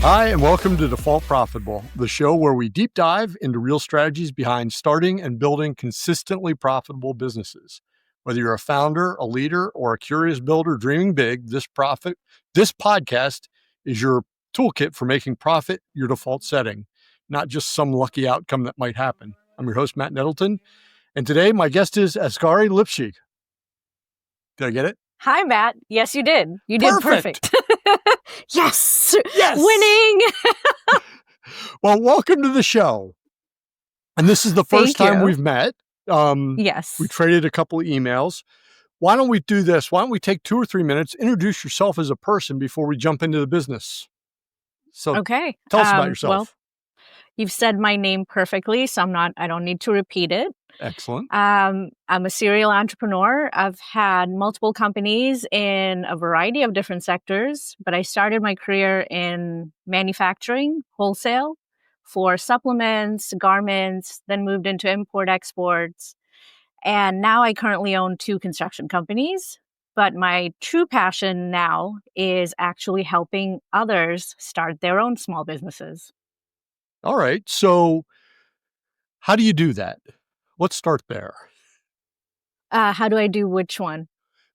Hi, and welcome to Default Profitable, the show where we deep dive into real strategies behind starting and building consistently profitable businesses. Whether you're a founder, a leader, or a curious builder dreaming big, this podcast is your toolkit for making profit your default setting, not just some lucky outcome that might happen. I'm your host, Matt Nettleton, and today my guest is Azgari Lipshy. Did I get it? Hi, Matt. Yes, you did. You did perfect. Yes! Winning! Well, welcome to the show. And this is the first time we've met. Yes. We traded a couple of emails. Why don't we do this? Why don't we take 2 or 3 minutes, introduce yourself as a person before we jump into the business? So okay. Tell us about yourself. Well, you've said my name perfectly, so I don't need to repeat it. Excellent. I'm a serial entrepreneur. I've had multiple companies in a variety of different sectors, but I started my career in manufacturing, wholesale for supplements, garments, then moved into import exports. And now I currently own 2 construction companies. But my true passion now is actually helping others start their own small businesses. All right. So how do you do that? Let's start there. How do I do which one?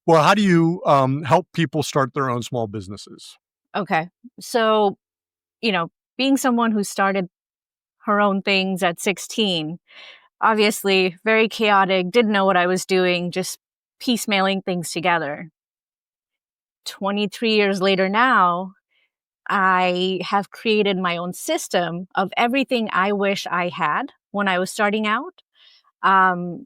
Well, how do you help people start their own small businesses? Okay. So, being someone who started her own things at 16, obviously very chaotic, didn't know what I was doing, just piecemealing things together. 23 years later now, I have created my own system of everything I wish I had when I was starting out.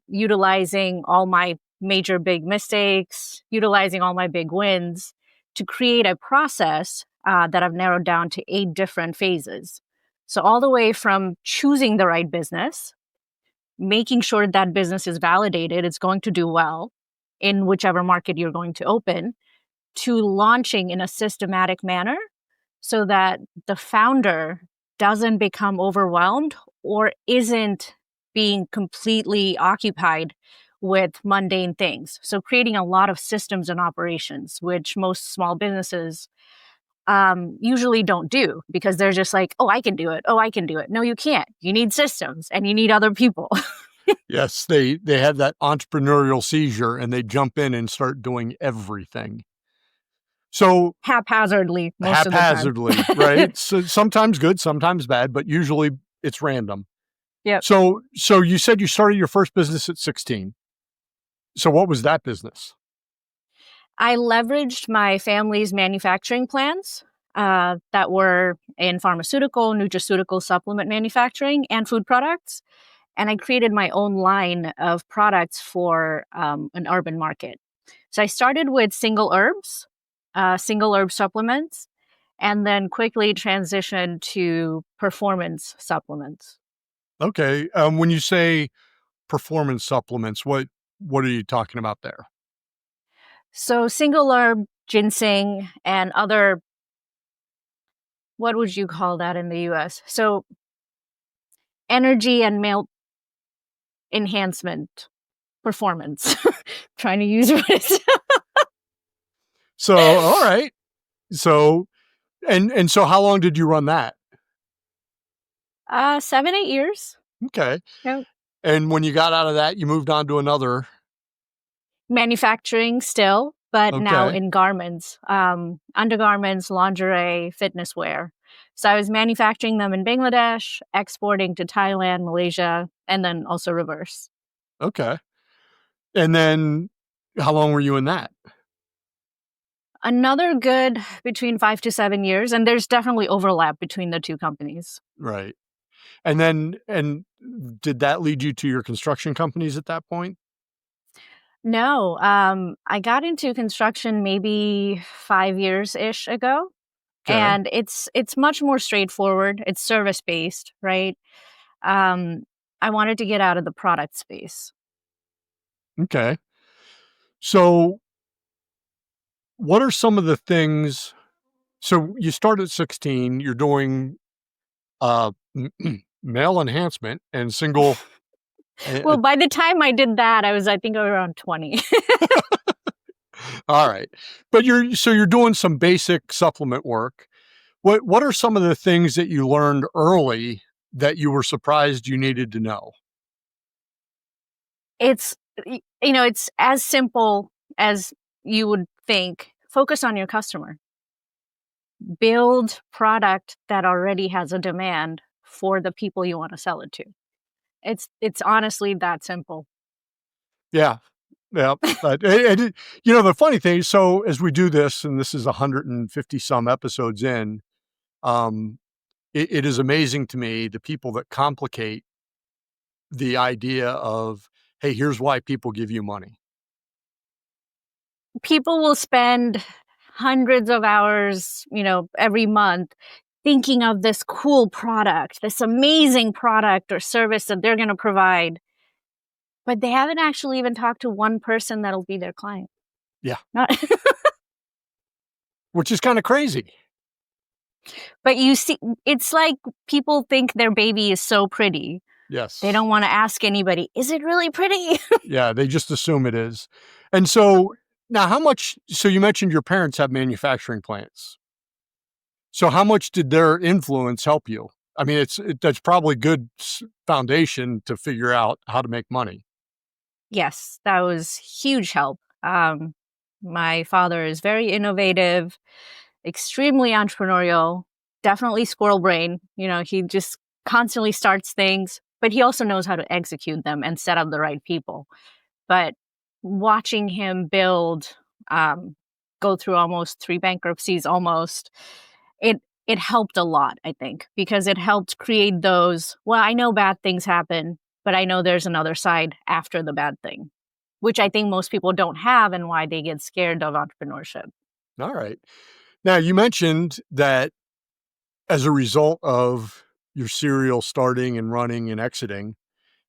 Utilizing all my major big mistakes, utilizing all my big wins to create a process that I've narrowed down to 8 different phases. So all the way from choosing the right business, making sure that business is validated, it's going to do well in whichever market you're going to open, to launching in a systematic manner so that the founder doesn't become overwhelmed or isn't being completely occupied with mundane things. So creating a lot of systems and operations, which most small businesses usually don't do because they're just like, oh, I can do it. Oh, I can do it. No, you can't. You need systems and you need other people. Yes, they have that entrepreneurial seizure and they jump in and start doing everything. So haphazardly, most of the time. Right? So sometimes good, sometimes bad, but usually it's random. Yep. So you said you started your first business at 16. So what was that business? I leveraged my family's manufacturing plants that were in pharmaceutical, nutraceutical supplement manufacturing, and food products. And I created my own line of products for an urban market. So I started with single herb supplements, and then quickly transitioned to performance supplements. Okay. When you say performance supplements, what are you talking about there? So single herb, ginseng, and other, what would you call that in the US? So energy and male enhancement performance. Trying to use words. So, all right. So, and so how long did you run that? 7, 8 years. Okay. Yep. And when you got out of that, you moved on to another. Manufacturing still, but now in garments, undergarments, lingerie, fitness wear. So I was manufacturing them in Bangladesh, exporting to Thailand, Malaysia, and then also reverse. Okay. And then how long were you in that? Another good between 5 to 7 years. And there's definitely overlap between the 2 companies. Right. And did that lead you to your construction companies at that point? No. I got into construction maybe 5 years-ish ago. Okay. And it's much more straightforward. It's service-based, right? I wanted to get out of the product space. Okay. So what are some of the things? So you start at 16, you're doing male enhancement and single. Well, by the time I did that, I think around 20. All right. But you're doing some basic supplement work. What are some of the things that you learned early that you were surprised you needed to know? It's, it's as simple as you would think. Focus on your customer. Build product that already has a demand for the people you want to sell it to. It's honestly that simple. Yeah. Yeah. But the funny thing, so as we do this, and this is 150 some episodes in, um, it is amazing to me the people that complicate the idea of, hey, here's why people give you money. People will spend hundreds of hours, every month thinking of this cool product, this amazing product or service that they're going to provide, but they haven't actually even talked to one person that'll be their client. Yeah. Not Which is kind of crazy. But you see, it's like people think their baby is so pretty. Yes. They don't want to ask anybody, is it really pretty? Yeah, they just assume it is. And so now so you mentioned your parents have manufacturing plants. So how much did their influence help you? I mean, that's probably good foundation to figure out how to make money. Yes, that was huge help. My father is very innovative, extremely entrepreneurial, definitely squirrel brain. He just constantly starts things, but he also knows how to execute them and set up the right people. But watching him build, go through almost 3 bankruptcies, it helped a lot, I think, because it helped create those, well, I know bad things happen, but I know there's another side after the bad thing, which I think most people don't have and why they get scared of entrepreneurship. All right. Now, you mentioned that as a result of your serial starting and running and exiting,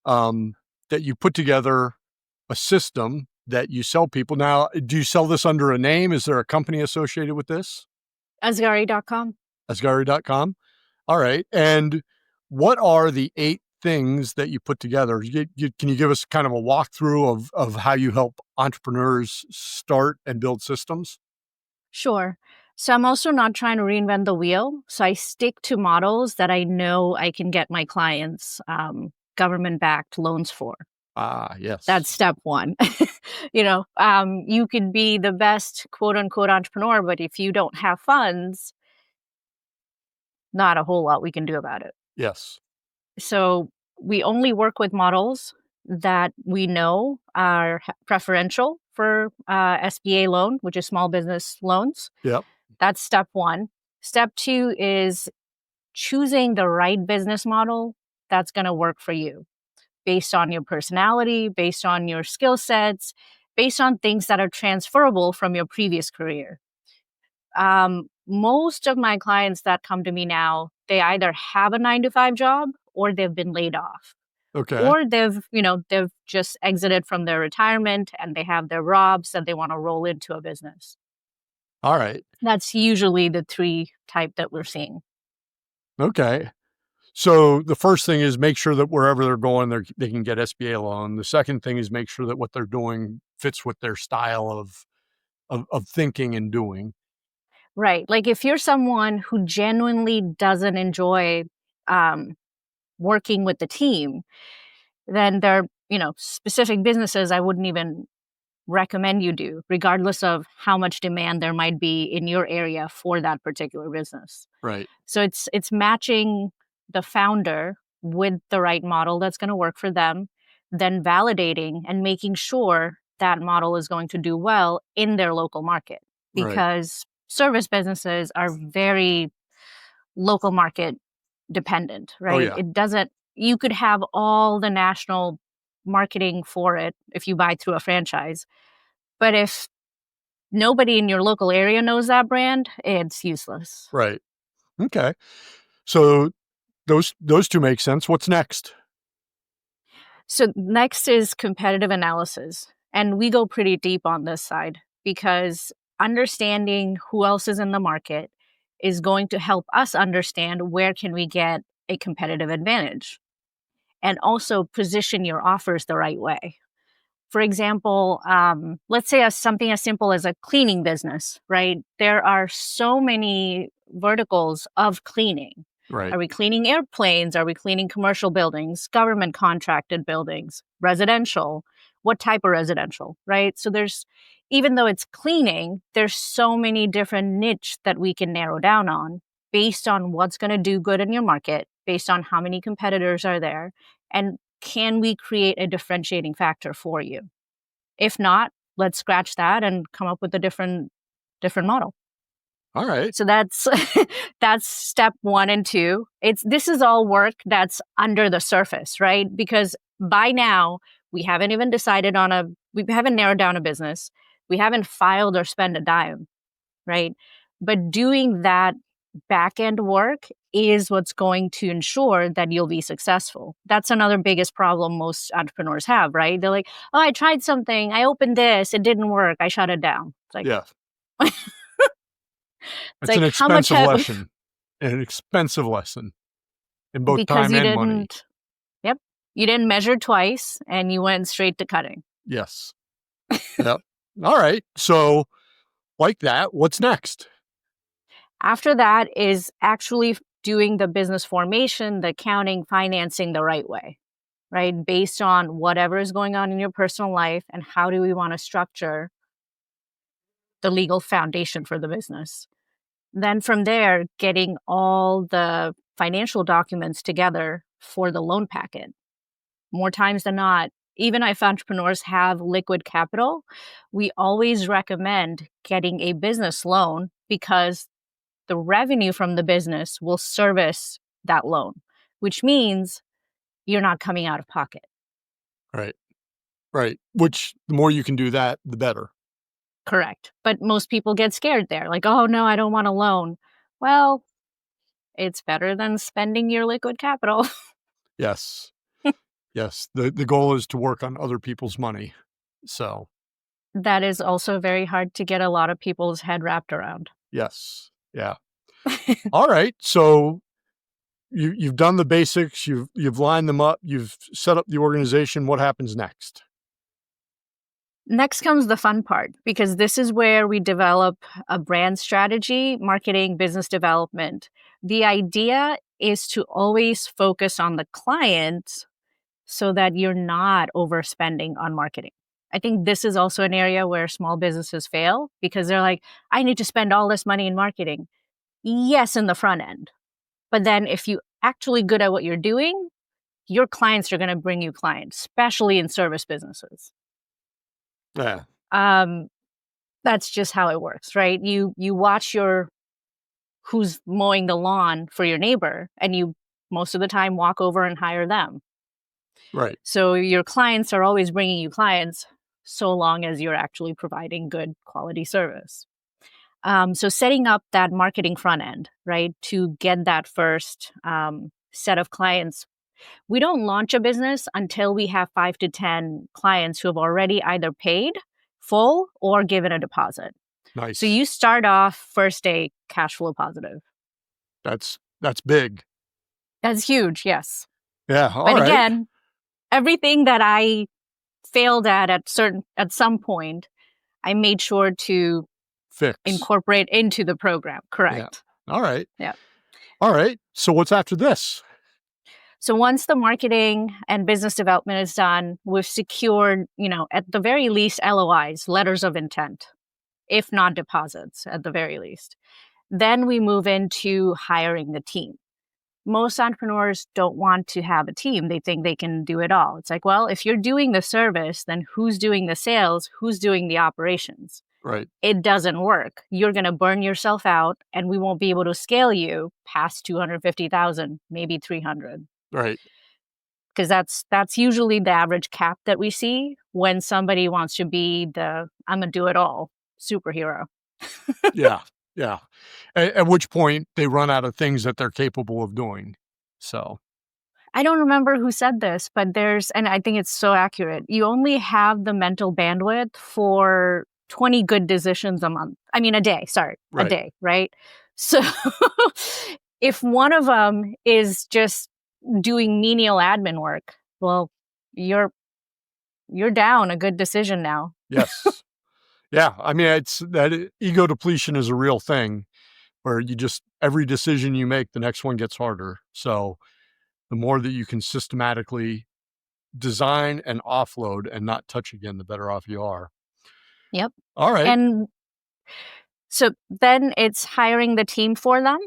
um, that you put together a system that you sell people. Now, do you sell this under a name? Is there a company associated with this? Azgari.com. Azgari.com? All right. And what are the 8 things that you put together? Can you give us kind of a walkthrough of how you help entrepreneurs start and build systems? Sure. So I'm also not trying to reinvent the wheel. So I stick to models that I know I can get my clients government-backed loans for. Ah, That's yes. step one. You could be the best quote unquote entrepreneur, but if you don't have funds, not a whole lot we can do about it. Yes. So we only work with models that we know are preferential for SBA loan, which is small business loans. Yep. That's step one. Step two is choosing the right business model that's going to work for you based on your personality, based on your skill sets, based on things that are transferable from your previous career. Most of my clients that come to me now, they either have a 9 to 5 job or they've been laid off. Okay. Or they've just exited from their retirement and they have their ROBs that they want to roll into a business. All right. That's usually the 3 type that we're seeing. Okay. So the first thing is make sure that wherever they're going, they can get SBA loan. The second thing is make sure that what they're doing fits with their style of thinking and doing. Right. Like if you're someone who genuinely doesn't enjoy um, working with the team, then there are, specific businesses I wouldn't even recommend you do, regardless of how much demand there might be in your area for that particular business. Right. So it's matching the founder with the right model that's going to work for them, then validating and making sure that model is going to do well in their local market, Right. because service businesses are very local market dependent, Oh, right? yeah. It doesn't, you could have all the national marketing for it if you buy through a franchise. But if nobody in your local area knows that brand, it's useless. Right. Okay. So those 2 make sense. What's next? So next is competitive analysis. And we go pretty deep on this side because understanding who else is in the market is going to help us understand where can we get a competitive advantage and also position your offers the right way. For example, let's say something as simple as a cleaning business, right? There are so many verticals of cleaning. Right. Are we cleaning airplanes? Are we cleaning commercial buildings, government contracted buildings, residential? What type of residential, right? So even though it's cleaning, there's so many different niche that we can narrow down on based on what's going to do good in your market, based on how many competitors are there, and can we create a differentiating factor for you? If not, let's scratch that and come up with a different model. All right. So that's that's step 1 and 2. This is all work that's under the surface, right? Because by now we haven't even we haven't narrowed down a business. We haven't filed or spent a dime, right? But doing that back end work is what's going to ensure that you'll be successful. That's another biggest problem most entrepreneurs have, right? They're like, oh, I tried something. I opened this. It didn't work. I shut it down. It's like, Yeah. it's It's like an how much expensive lesson. An expensive lesson in both because time you and didn't, money. Yep. You didn't measure twice and you went straight to cutting. Yes. Yep. All right. So, like that, what's next? After that is actually doing the business formation, the accounting, financing the right way, right? Based on whatever is going on in your personal life and how do we want to structure the legal foundation for the business. Then from there, getting all the financial documents together for the loan packet. More times than not, even if entrepreneurs have liquid capital, we always recommend getting a business loan because the revenue from the business will service that loan, which means you're not coming out of pocket. Right. Right. Which the more you can do that, the better. Correct. But most people get scared there. Like, oh, no, I don't want a loan. Well, it's better than spending your liquid capital. Yes. Yes. The goal is to work on other people's money. So, That is also very hard to get a lot of people's head wrapped around. yes. Yeah. All right. So, you've done the basics, you've lined them up, you've set up the organization. What happens next? Next comes the fun part, because this is where we develop a brand strategy, marketing, business development. The idea is to always focus on the client so that you're not overspending on marketing. I think this is also an area where small businesses fail because they're like, I need to spend all this money in marketing. Yes, in the front end. But then if you're actually good at what you're doing, your clients are going to bring you clients, especially in service businesses. Yeah. That's just how it works, right? You watch who's mowing the lawn for your neighbor, and you most of the time walk over and hire them. Right. So your clients are always bringing you clients so long as you're actually providing good quality service. So setting up that marketing front end, right, to get that first set of clients. We don't launch a business until we have 5 to 10 clients who have already either paid full or given a deposit. Nice. So you start off first day cash flow positive. That's big. That's huge, yes. Yeah. All but right. again, everything that I failed at some point, I made sure to Fix. incorporate into the program. Correct. Yeah. All right. Yeah. All right. So what's after this? So once the marketing and business development is done, we've secured, at the very least, LOIs, letters of intent, if not deposits at the very least. Then we move into hiring the team. Most entrepreneurs don't want to have a team. They think they can do it all. It's like, well, if you're doing the service, then who's doing the sales? Who's doing the operations? Right. It doesn't work. You're going to burn yourself out, and we won't be able to scale you past 250,000, maybe 300. Right. Because that's usually the average cap that we see when somebody wants to be the I'm a do-it-all superhero. Yeah. Yeah. At which point they run out of things that they're capable of doing. So I don't remember who said this, but and I think it's so accurate. You only have the mental bandwidth for 20 good decisions a month. I mean, a day, Right. a day, right? So if one of them is just doing menial admin work, well, you're you're down a good decision now. Yes. Yeah. I mean, it's that ego depletion is a real thing where every decision you make, the next one gets harder. So the more that you can systematically design and offload and not touch again, the better off you are. Yep. All right. And so then it's hiring the team for them,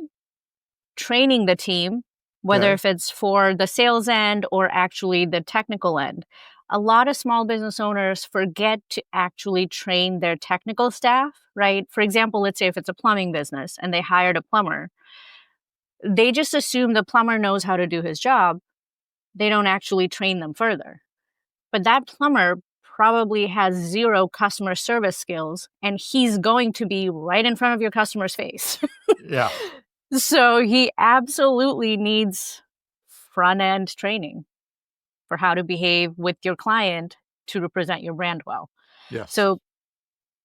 training the team, whether Okay. if it's for the sales end or actually the technical end. A lot of small business owners forget to actually train their technical staff, right? For example, let's say if it's a plumbing business and they hired a plumber, they just assume the plumber knows how to do his job. They don't actually train them further. But that plumber probably has zero customer service skills, and he's going to be right in front of your customer's face. Yeah. So he absolutely needs front end training for how to behave with your client to represent your brand well. Yes. So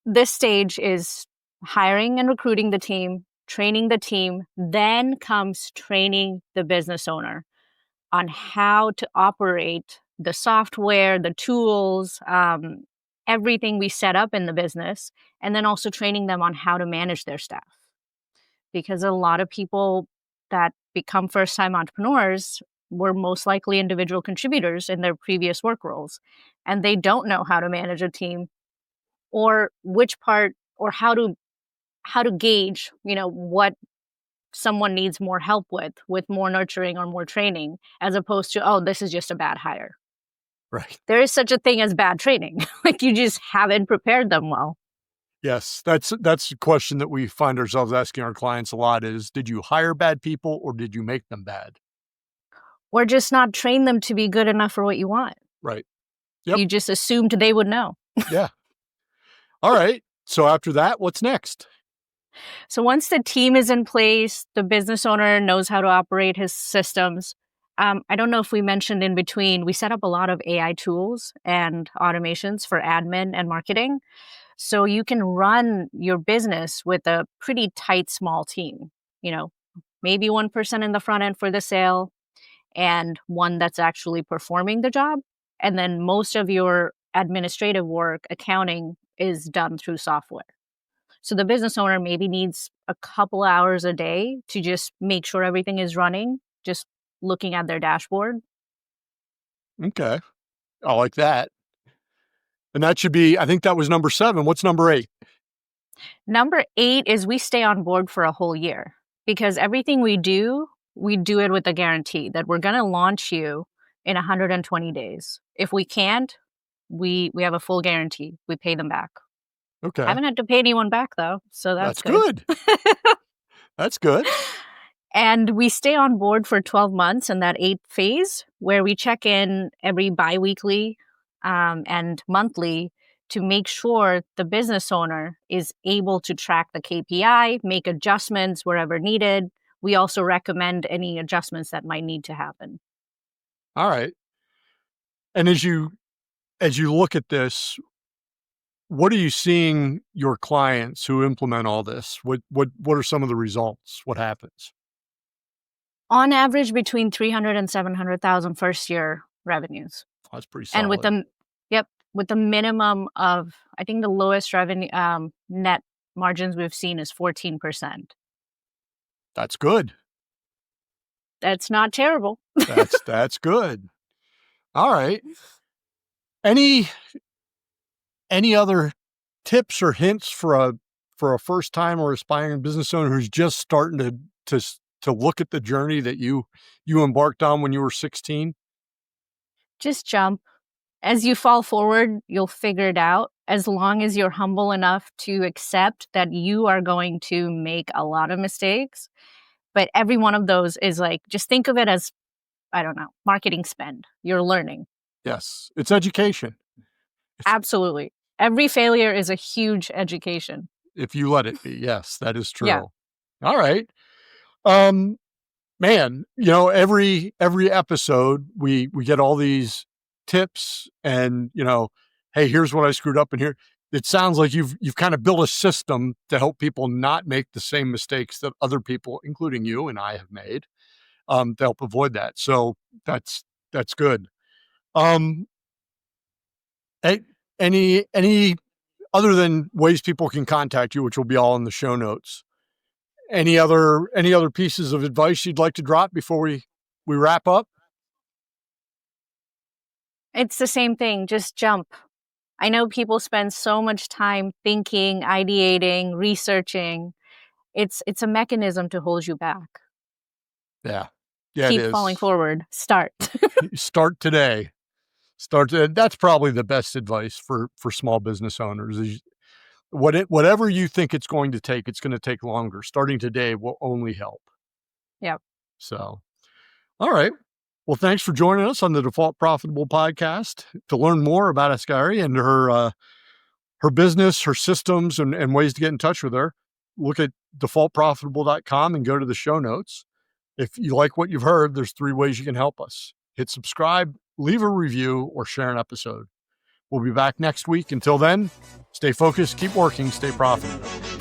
this stage is hiring and recruiting the team, training the team, then comes training the business owner on how to operate the software, the tools, everything we set up in the business, and then also training them on how to manage their staff. Because a lot of people that become first-time entrepreneurs were most likely individual contributors in their previous work roles, and they don't know how to manage a team or which part or how to gauge, what someone needs more help with more nurturing or more training, as opposed to, oh, this is just a bad hire. Right. There is such a thing as bad training. Like you just haven't prepared them well. Yes. That's a question that we find ourselves asking our clients a lot is, did you hire bad people or did you make them bad? Or just not train them to be good enough for what you want. Right. Yep. You just assumed they would know. Yeah. All right. So after that, what's next? So once the team is in place, the business owner knows how to operate his systems. I don't know if we mentioned in between, we set up a lot of AI tools and automations for admin and marketing. So you can run your business with a pretty tight, small team, maybe one person in the front end for the sale and one that's actually performing the job. And then most of your administrative work, accounting, is done through software. So the business owner maybe needs a couple hours a day to just make sure everything is running, just looking at their dashboard. Okay. I like that. And that should be, I think that was number 7. What's number 8? Number 8 is we stay on board for a whole year because everything we do it with a guarantee that we're going to launch you in 120 days. If we can't, we have a full guarantee. We pay them back. Okay. I haven't had to pay anyone back though, so that's good. That's good. And we stay on board for 12 months in that 8th phase where we check in every biweekly and monthly to make sure the business owner is able to track the KPI, make adjustments wherever needed. We also recommend any adjustments that might need to happen. All right. And as you look at this, what are you seeing your clients who implement all this? What are some of the results? What happens? On average, between 300 and 700,000 first year revenues. That's pretty solid. And with the minimum of, I think the lowest revenue net margins we've seen is 14%. That's good. That's not terrible. That's good. All right. Any other tips or hints for a first time or aspiring business owner who's just starting to look at the journey that you embarked on when you were 16? Just jump. As you fall forward, you'll figure it out. As long as you're humble enough to accept that you are going to make a lot of mistakes. But every one of those is like, just think of it as, I don't know, marketing spend. You're learning. Yes. It's education. Absolutely. Every failure is a huge education. If you let it be. Yes, that is true. Yeah. All right. Man, every episode we get all these tips and, hey, here's what I screwed up in here. It sounds like you've kind of built a system to help people not make the same mistakes that other people, including you and I, have made, to help avoid that. So that's good. Any other than ways people can contact you, which will be all in the show notes, any other pieces of advice you'd like to drop before we wrap up? It's the same thing. Just jump. I know people spend so much time thinking, ideating, researching. It's a mechanism to hold you back. Yeah, Keep it is. falling forward. Start. Start today. That's probably the best advice for small business owners is whatever you think it's going to take, it's going to take longer. Starting today will only help. Yep. So, all right. Well, thanks for joining us on the Default Profitable podcast. To learn more about Azgari and her business, her systems, and ways to get in touch with her, look at defaultprofitable.com and go to the show notes. If you like what you've heard, there's 3 ways you can help us. Hit subscribe, leave a review, or share an episode. We'll be back next week. Until then, stay focused, keep working, stay profitable.